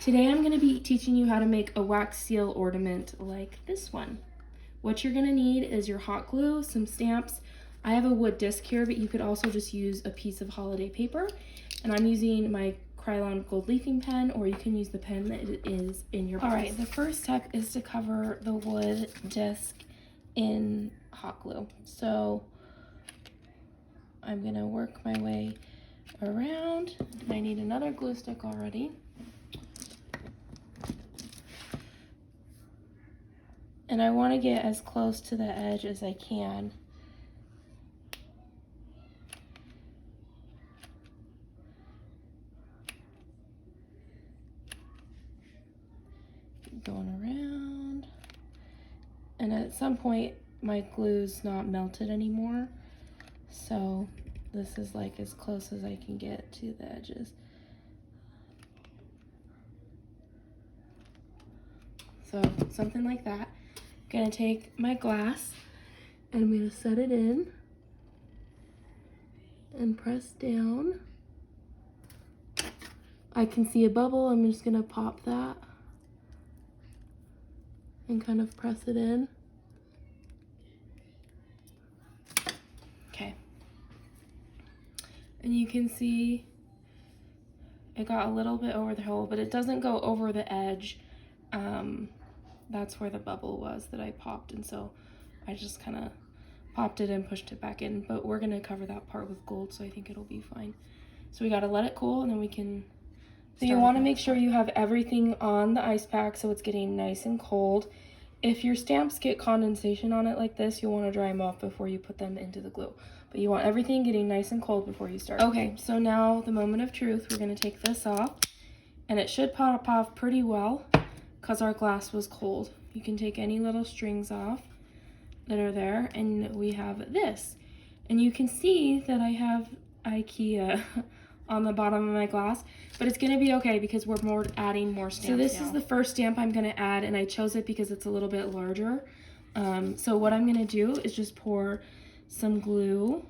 Today I'm going to be teaching you how to make a wax seal ornament like this one. What you're going to need is your hot glue, some stamps. I have a wood disc here, but you could also just use a piece of holiday paper. And I'm using my Krylon Gold Leafing Pen, or you can use the pen that is in your box. All right, the first step is to cover the wood disc in hot glue. So I'm going to work my way around. I need another glue stick already. And I want to get as close to the edge as I can. Keep going around. And at some point, my glue's not melted anymore. So this is like as close as I can get to the edges. So something like that. I'm gonna take my glass and I'm gonna set it in and press down. I can see a bubble. I'm just gonna pop that and kind of press it in. Okay. And you can see it got a little bit over the hole, but it doesn't go over the edge. That's where the bubble was that I popped, and so I just kind of popped it and pushed it back in, but we're going to cover that part with gold, so I think it'll be fine. So we got to let it cool, and then we can... So you want to make sure you have everything on the ice pack so it's getting nice and cold. If your stamps get condensation on it like this, you'll want to dry them off before you put them into the glue. But you want everything getting nice and cold before you start. Okay, so now the moment of truth, we're going to take this off, and it should pop off pretty well because our glass was cold. You can take any little strings off that are there, and we have this. And you can see that I have IKEA on the bottom of my glass, but it's gonna be okay because we're adding more stamps. So this is the first stamp I'm gonna add, and I chose it because it's a little bit larger. So what I'm gonna do is just pour some glue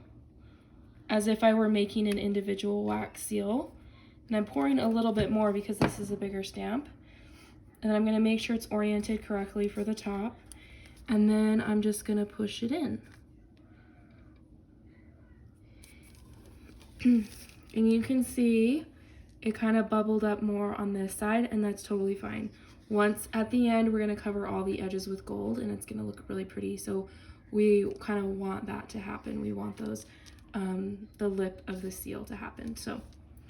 as if I were making an individual wax seal. And I'm pouring a little bit more because this is a bigger stamp. And I'm gonna make sure it's oriented correctly for the top. And then I'm just gonna push it in. And you can see it kind of bubbled up more on this side, and that's totally fine. Once at the end, we're gonna cover all the edges with gold, and it's gonna look really pretty. So we kind of want that to happen. We want those, the lip of the seal to happen. So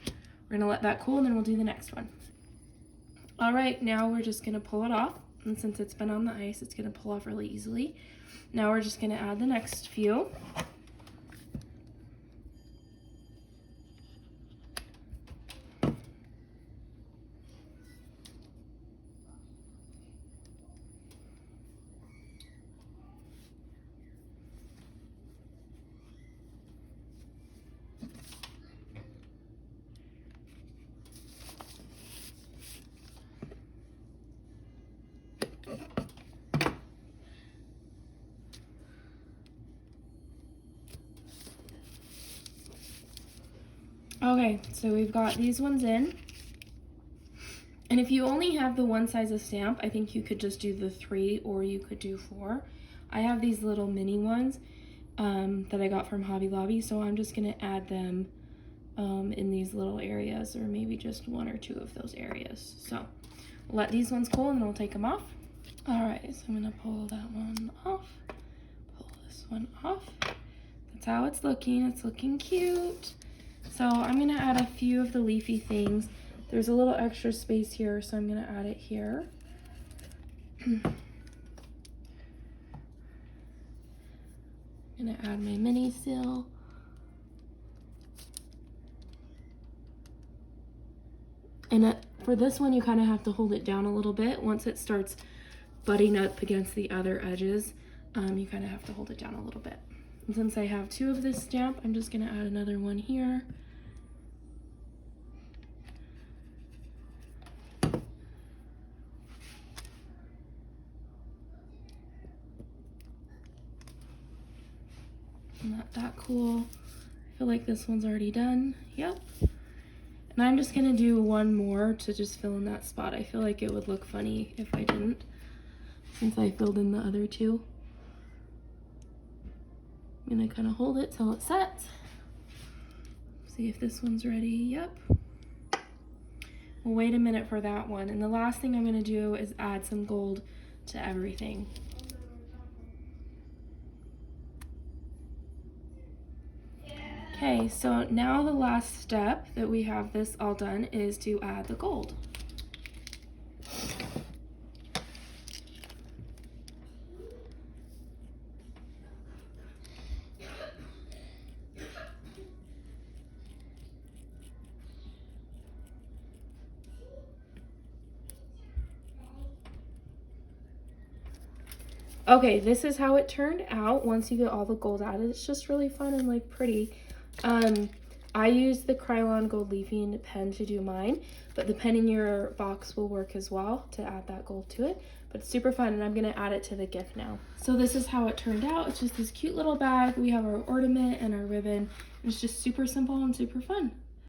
we're gonna let that cool, and then we'll do the next one. All right, now we're just gonna pull it off. And since it's been on the ice, it's gonna pull off really easily. Now we're just gonna add the next few. Okay, so we've got these ones in. And if you only have the one size of stamp, I think you could just do the 3 or you could do 4. I have these little mini ones that I got from Hobby Lobby, so I'm just gonna add them in these little areas, or maybe just 1 or 2 of those areas. So let these ones cool and then we'll take them off. All right, so I'm gonna pull that one off, pull this one off. That's how it's looking. It's looking cute. So I'm gonna add a few of the leafy things. There's a little extra space here, so I'm gonna add it here. I'm gonna add my mini seal. And for this one, you kind of have to hold it down a little bit. Once it starts butting up against the other edges, you kind of have to hold it down a little bit. And since I have 2 of this stamp, I'm just gonna add another one here. Not that cool. I feel like this one's already done. Yep. And I'm just gonna do one more to just fill in that spot. I feel like it would look funny if I didn't, since I filled in the other two. I'm gonna kind of hold it till it sets. See if this one's ready. Yep. We'll wait a minute for that one. And the last thing I'm gonna do is add some gold to everything. Okay, so now the last step that we have this all done is to add the gold. Okay, this is how it turned out once you get all the gold added. It's just really fun and like pretty. I used the Krylon Gold Leafing Pen to do mine, but the pen in your box will work as well to add that gold to it. But it's super fun, and I'm gonna add it to the gift now. So this is how it turned out. It's just this cute little bag. We have our ornament and our ribbon. It's just super simple and super fun.